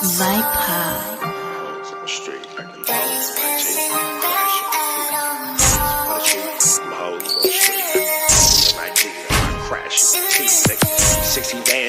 Viper.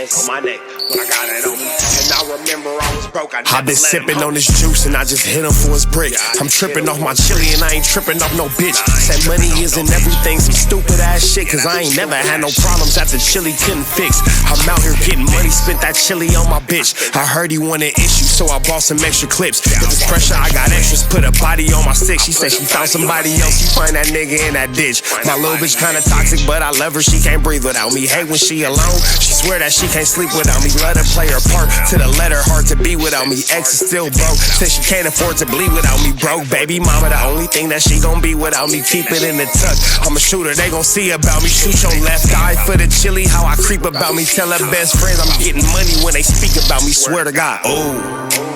On my neck when I got it on me, and I remember I was broke. I've been sipping on this juice and I just hit him for his brick. I'm tripping off my chili and I ain't tripping off no bitch. Said money isn't everything, some stupid ass shit, cause I ain't never had no problems that the chili couldn't fix. I'm out here getting money, spent that chili on my bitch. I heard he wanted issues, so I bought some extra clips. If it's pressure, I got extras, put a body on my stick. She said she found somebody else, she find that nigga in that ditch. My little bitch kinda toxic, but I love her, she can't breathe without me. Hate when she alone, she swear that she can't sleep without me. Let her play her part to the letter, hard to be without me. Ex is still broke, said she can't afford to bleed without me. Broke baby mama, the only thing that she gon' be without me. Keep it in the tuck, I'm a shooter, they gon' see about me. Shoot your left eye for the chili, how I creep about me. Tell her best friends I'm getting money when they speak about me. Swear to God, oh,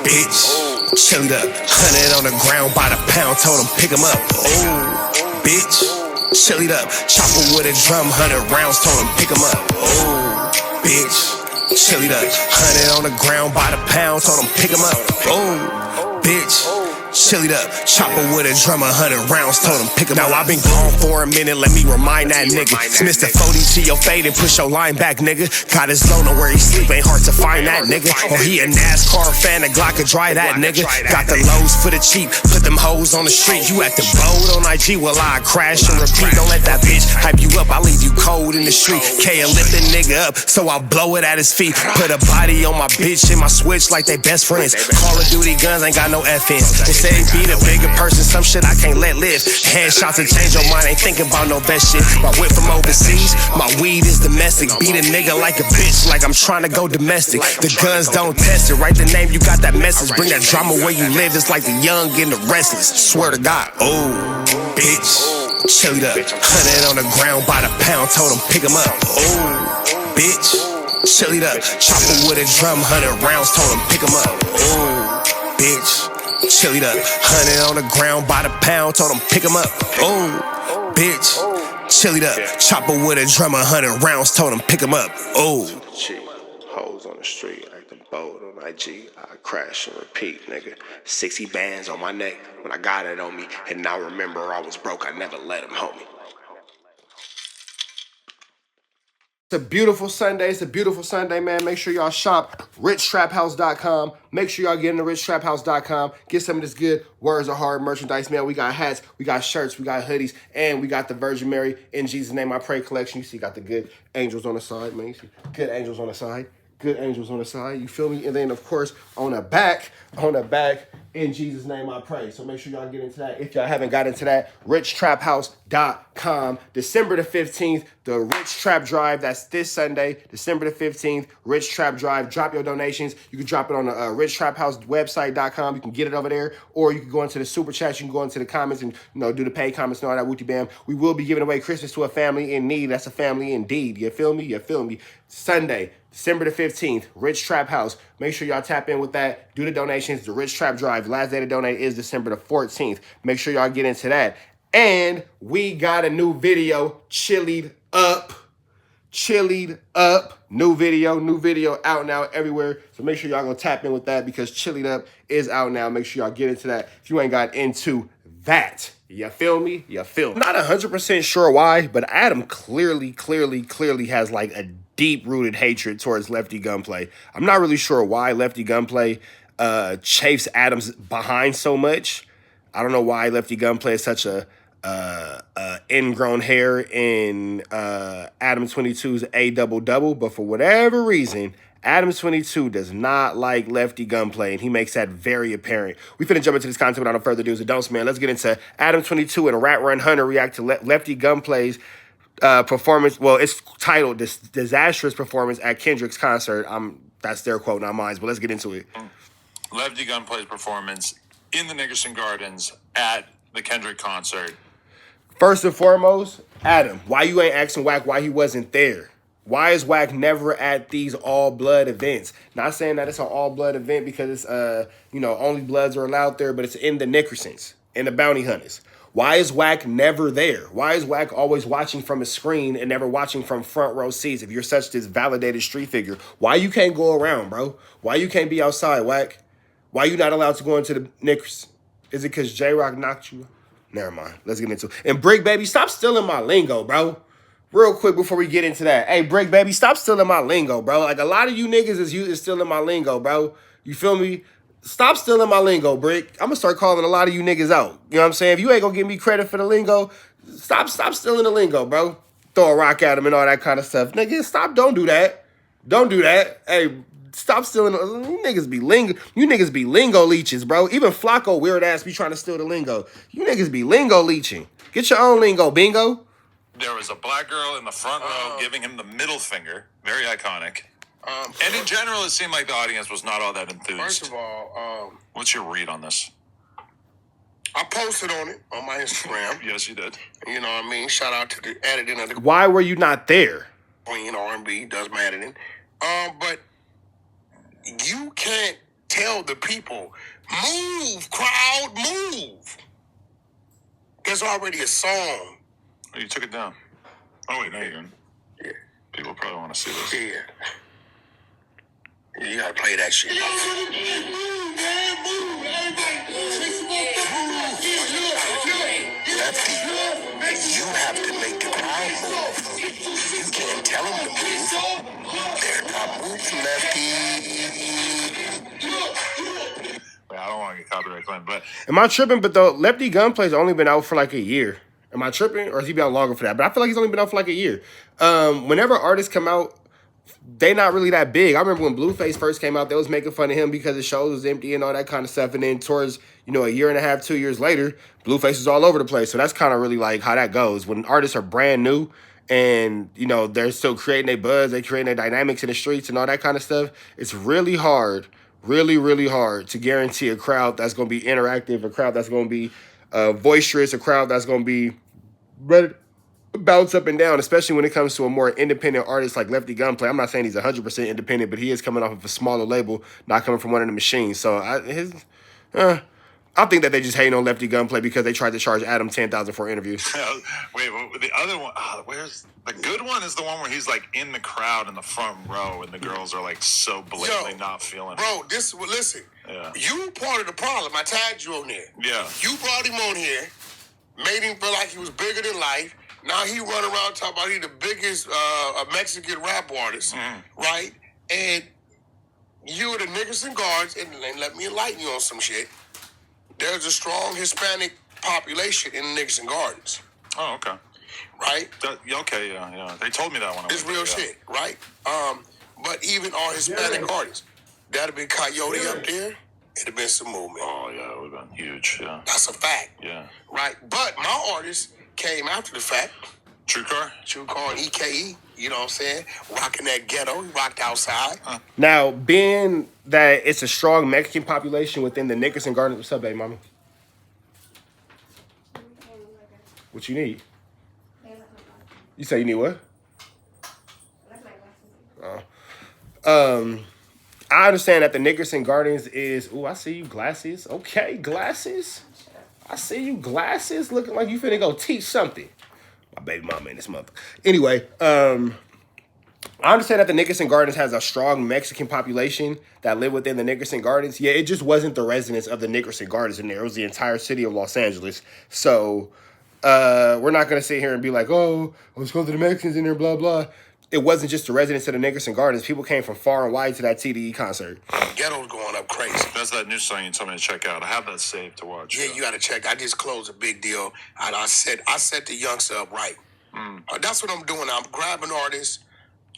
bitch, chilled up, 100 on the ground by the pound, told him pick him up. Oh, bitch, chilled up, chopper with a drum, 100 rounds, told him pick him up. Oh, bitch, chilled up, 100 on the ground by the pound, told him pick him up. Oh, bitch, chilled up, chopper with a drum, 100 rounds, told him pick him up. Now I've been gone for a minute, let me remind that nigga. Smith the 40 to your fade and push your line back, nigga. Got his loner where he sleep, ain't hard to find that nigga. Or he a NASCAR fan, a Glock could dry that nigga. Got the lows for the cheap, put them hoes on the street. You acting bold on IG, well I crash and repeat. Don't let that bitch hype you up, I leave you cold in the street. K lift the nigga up, so I'll blow it at his feet. Put a body on my bitch and my switch like they best friends. Call of Duty guns ain't got no FNs. They say be the bigger person, some shit I can't let live. Headshots to change your mind, ain't thinking about no best shit. My whip from overseas, my weed is domestic. Beat a nigga like a bitch, like I'm trying to go domestic. The guns don't test it, write the name, you got that message. Bring that drama where you live, it's like the young and the restless. Swear to God, oh, bitch, chilled up, 100 on the ground by the pound, told him pick him up. Oh, bitch, chilled up, chopper with a drum, 100 rounds, told him pick him up. Oh, bitch, chilled up, 100 on the ground by the pound, told him pick him up. Oh, bitch, chilled up, chopper with a drum, 100 rounds, told him pick him up. Oh, hoes on the street, acting bold on IG, I crash and repeat, nigga. 60 bands on my neck when I got it on me, and I remember I was broke, I never let him homie. It's a beautiful Sunday. It's a beautiful Sunday, man. Make sure y'all shop richtraphouse.com. Make sure y'all get into richtraphouse.com. Get some of this good Words of Hard merchandise, man. We got hats, we got shirts, we got hoodies, and we got the Virgin Mary In Jesus' Name I Pray collection. You see, got the good angels on the side, man. You see, good angels on the side. Good angels on the side, you feel me? And then, of course, on the back, In Jesus' Name I Pray. So make sure y'all get into that. If y'all haven't got into that, richtraphouse.com. December the 15th, the Rich Trap Drive. That's this Sunday, December the 15th, Rich Trap Drive. Drop your donations. You can drop it on the richtraphousewebsite.com. You can get it over there. Or you can go into the super chat. You can go into the comments and, do the paid comments and all that wooty bam. We will be giving away Christmas to a family in need. That's a family indeed. You feel me? You feel me? Sunday, December the 15th, Rich Trap House. Make sure y'all tap in with that. Do the donations. The Rich Trap Drive. Last day to donate is December the 14th. Make sure y'all get into that. And we got a new video, Chillied Up. New video out now everywhere. So make sure y'all go tap in with that because Chillied Up is out now. Make sure y'all get into that if you ain't got into that. You feel me? You feel me? Not 100% sure why, but Adam clearly has like a deep-rooted hatred towards Lefty Gunplay. I'm not really sure why Lefty Gunplay chafes Adam's behind so much. I don't know why Lefty Gunplay is such a ingrown hair in Adam 22's A double, but for whatever reason, Adam 22 does not like Lefty Gunplay, and he makes that very apparent. We finna jump into this content without no further ado. So don't, man. Let's get into Adam 22 and Rat Run Hunter react to Lefty Gunplay's performance. Well, it's titled "This Disastrous Performance at Kendrick's Concert." That's their quote, not mine. But let's get into it. Lefty Gunplay's performance in the Nickerson Gardens at the Kendrick concert. First and foremost, Adam, why you ain't asking Wack why he wasn't there? Why is Wack never at these all-blood events? Not saying that it's an all-blood event because it's, only Bloods are allowed there, but it's in the Nickersons, in the Bounty Hunters. Why is Wack never there? Why is Wack always watching from a screen and never watching from front row seats? If you're such this validated street figure, why you can't go around, bro? Why you can't be outside, Wack? Why you not allowed to go into the Knicks? Is it because J-Rock knocked you? Never mind. Let's get into it. And Brick Baby, stop stealing my lingo, bro. Real quick before we get into that. Hey, Brick Baby, stop stealing my lingo, bro. Like, a lot of you niggas is stealing my lingo, bro. You feel me? Stop stealing my lingo, Brick. I'm going to start calling a lot of you niggas out. You know what I'm saying? If you ain't going to give me credit for the lingo, stop stealing the lingo, bro. Throw a rock at him and all that kind of stuff. Nigga, stop. Don't do that. Don't do that. Hey, stop stealing. You niggas be lingo leeches, bro. Even FLAKKO weird ass be trying to steal the lingo. You niggas be lingo leeching. Get your own lingo, bingo. There was a black girl in the front row giving him the middle finger. Very iconic. And in general, it seemed like the audience was not all that enthused. First of all, what's your read on this? I posted on it on my Instagram. Yes, you did. You know what I mean? Shout out to the editing of the Why were you not there? Queen R&B does my editing. But you can't tell the people, move, crowd, move. There's already a song. Oh, you took it down. Oh, wait, no, you didn't. Yeah. People probably want to see this. Yeah. You gotta play that shit. Lefty, you have to make the crowd move. You can't tell them to move. They're not moving, Lefty. Wait, I don't want to get copyright claimed, but Am I tripping? But though, Lefty Gunplay's only been out for like a year. Am I tripping? Or has he been out longer for that? But I feel like he's only been out for like a year. Whenever artists come out, they not really that big. I remember when Blueface first came out, they was making fun of him because his shows was empty and all that kind of stuff. And then towards, a year and a half, 2 years later, Blueface is all over the place. So that's kind of really like how that goes. When artists are brand new and, they're still creating their buzz, they creating their dynamics in the streets and all that kind of stuff, it's really hard, really, really hard to guarantee a crowd that's going to be interactive, a crowd that's going to be boisterous, a crowd that's going to be ready to bounce up and down, especially when it comes to a more independent artist like Lefty Gunplay. I'm not saying he's 100% independent, but he is coming off of a smaller label, not coming from one of the machines. So I think that they just hating on Lefty Gunplay because they tried to charge Adam $10,000 for interviews. wait, the other one, where's the good one? Is the one where he's like in the crowd in the front row and the girls are like so blatantly not feeling it. Bro, listen. Yeah. You part of the problem. I tagged you on there. Yeah. You brought him on here, made him feel like he was bigger than life. Now he run around talking about he the biggest Mexican rap artist, right? And you are the niggas and guards, and let me enlighten you on some shit. There's a strong Hispanic population in the niggas and gardens. Oh, okay. Right? Okay, yeah. They told me that one. It's real shit, right? But even our Hispanic artists, that'd have been Coyote up there. It'd have been some movement. Oh, yeah, it would have been huge, yeah. That's a fact. Yeah. Right? But my artists came after the fact. True Car and EKE, you know what I'm saying? Rocking that ghetto, he rocked outside. Now, being that it's a strong Mexican population within the Nickerson Gardens, what's up, baby mama? What you need? You say you need what? I understand that the Nickerson Gardens is, I see you, glasses. Okay, glasses. I see you, glasses, looking like you finna go teach something. My baby mama in this mother. Anyway, I understand that the Nickerson Gardens has a strong Mexican population that live within the Nickerson Gardens. Yeah, it just wasn't the residents of the Nickerson Gardens in there. It was the entire city of Los Angeles. So we're not going to sit here and be like, oh, let's go to the Mexicans in there, blah, blah. It wasn't just the residents of the Nickerson Gardens. People came from far and wide to that TDE concert. Ghetto's going up crazy. That's that new song you told me to check out. I have that saved to watch. Yeah, you got to check. I just closed a big deal. And I set the youngster up right. That's what I'm doing. I'm grabbing artists.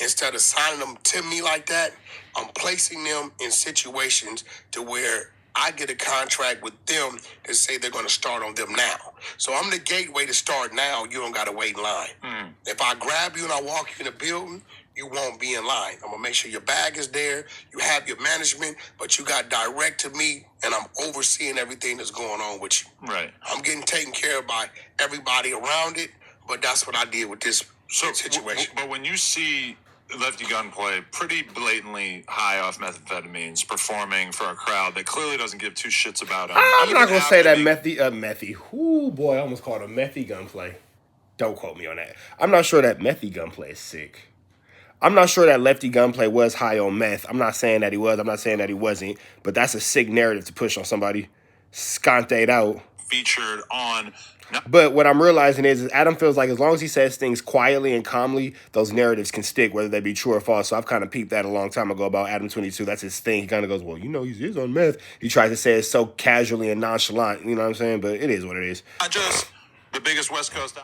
Instead of signing them to me like that, I'm placing them in situations to where I get a contract with them to say they're going to start on them now. So I'm the gateway to start now. You don't got to wait in line. If I grab you and I walk you in the building, you won't be in line. I'm going to make sure your bag is there. You have your management, but you got direct to me, and I'm overseeing everything that's going on with you. Right. I'm getting taken care of by everybody around it, but that's what I did with this situation. But when you see Lefty Gunplay pretty blatantly high off methamphetamines performing for a crowd that clearly doesn't give two shits about him. I'm not going to say that methy. Ooh, boy, I almost called him Methy Gunplay. Don't quote me on that. I'm not sure that Methy Gunplay is sick. I'm not sure that Lefty Gunplay was high on meth. I'm not saying that he was. I'm not saying that he wasn't. But that's a sick narrative to push on somebody. Sconte out. Featured on. But what I'm realizing is Adam feels like as long as he says things quietly and calmly, those narratives can stick, whether they be true or false. So I've kind of peeped that a long time ago about Adam 22. That's his thing. He kind of goes, well, you know, he's on meth. He tries to say it so casually and nonchalant. You know what I'm saying? But it is what it is. Not just the biggest West Coast.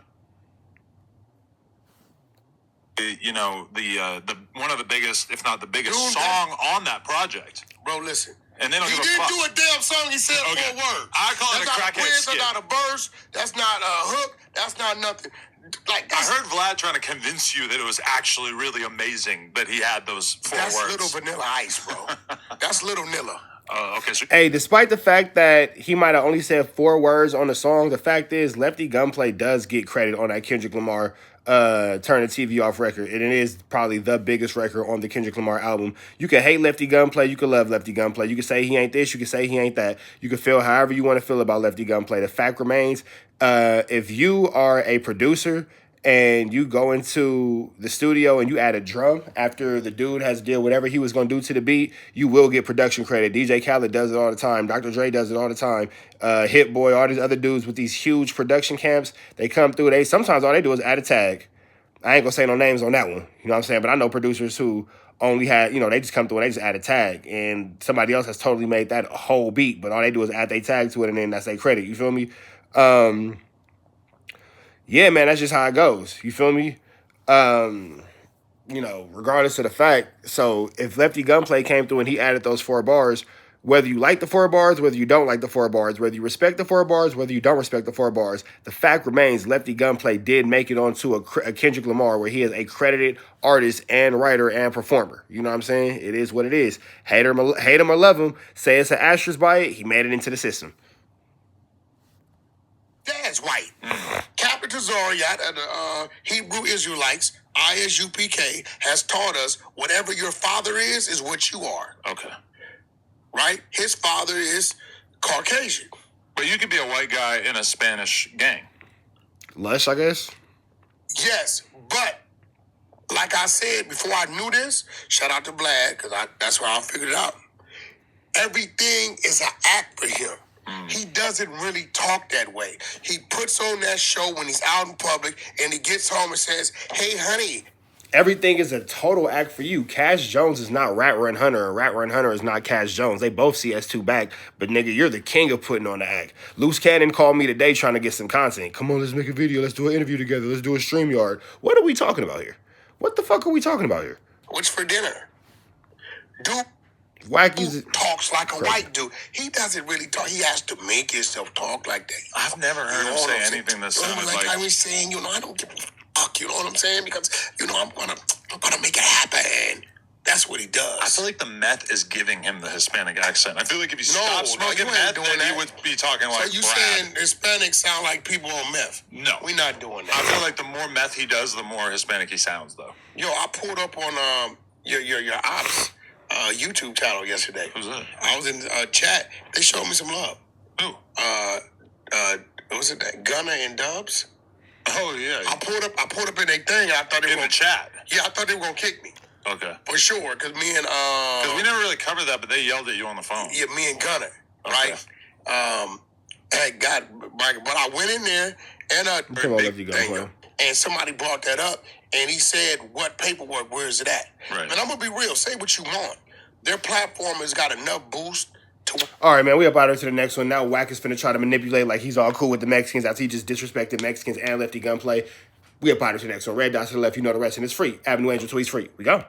You know, the one of the biggest, if not the biggest song on that project. Bro, listen. And they don't give a didn't fuck. do a damn song. He said 4 words. I call it a crackhead skit. That's not a verse. That's not a hook. That's not nothing. Like I heard Vlad trying to convince you that it was actually really amazing that he had those 4 words. That's Little Vanilla Ice, bro. That's Little Nilla. Okay. So hey, despite the fact that he might have only said 4 words on the song, the fact is Lefty Gunplay does get credit on that Kendrick Lamar Turn the TV Off record. And it is probably the biggest record on the Kendrick Lamar album. You can hate Lefty Gunplay. You can love Lefty Gunplay. You can say he ain't this. You can say he ain't that. You can feel however you want to feel about Lefty Gunplay. The fact remains, if you are a producer and you go into the studio and you add a drum after the dude has did whatever he was going to do to the beat, you will get production credit. DJ Khaled does it all the time. Dr. Dre does it all the time. Hit Boy, all these other dudes with these huge production camps, they come through. Sometimes all they do is add a tag. I ain't going to say no names on that one. You know what I'm saying? But I know producers who only had, they just come through and they just add a tag. And somebody else has totally made that a whole beat. But all they do is add their tag to it and then that's their credit. You feel me? Yeah, man, that's just how it goes. You feel me? Regardless of the fact. So if Lefty Gunplay came through and he added those 4 bars, whether you like the 4 bars, whether you don't like the 4 bars, whether you respect the 4 bars, whether you don't respect the 4 bars, the fact remains Lefty Gunplay did make it onto a Kendrick Lamar where he is a credited artist and writer and performer. You know what I'm saying? It is what it is. Hate him or love him, say it's an asterisk by it, he made it into the system. Dad's white. Capital Zoriat, Hebrew Israelites, ISUPK, has taught us whatever your father is what you are. Okay. Right? His father is Caucasian. But you could be a white guy in a Spanish gang. Lush, I guess? Yes, but like I said before I knew this, shout out to Vlad, because that's where I figured it out. Everything is an act for him. He doesn't really talk that way. He puts on that show when he's out in public and he gets home and says, hey, honey. Everything is a total act for you. Cash Jones is not Rat Run Hunter, and Rat Run Hunter is not Cash Jones. They both CS2 back, but nigga, you're the king of putting on the act. Loose Cannon called me today trying to get some content. Come on, let's make a video. Let's do an interview together. Let's do a StreamYard. What are we talking about here? What the fuck are we talking about here? What's for dinner? Dude. Wack talks like a white dude. He doesn't really talk. He has to make himself talk like that. I've never heard him say anything that sounded like I was saying, I don't give a fuck. You know what I'm saying? Because I'm gonna make it happen. That's what he does. I feel like the meth is giving him the Hispanic accent. I feel like if he stopped smoking meth, then he would be talking like. So you saying Hispanics sound like people on meth? No, we're not doing that. I feel like the more meth he does, the more Hispanic he sounds, though. Yo, I pulled up on your ops. YouTube channel yesterday. Who's that? I was in chat. They showed me some love. Who? Was it that Gunna and Dubs? Oh yeah. I pulled up in their thing. I thought they were in the chat. Yeah, I thought they were gonna kick me. Okay. For sure, because me and because we never really covered that, but they yelled at you on the phone. Yeah, me and Gunna, right? But I went in there and and somebody brought that up, and he said, "What paperwork? Where is it at?" Right. And I'm gonna be real. Say what you want. Their platform has got enough boost to. All right, man. We up out here to the next one. Now Wack is finna try to manipulate like he's all cool with the Mexicans after he just disrespected Mexicans and Lefty Gunplay. We up out here to the next one. Red dots to the left. You know the rest, and it's free. Avenue Angel tweets free. We go.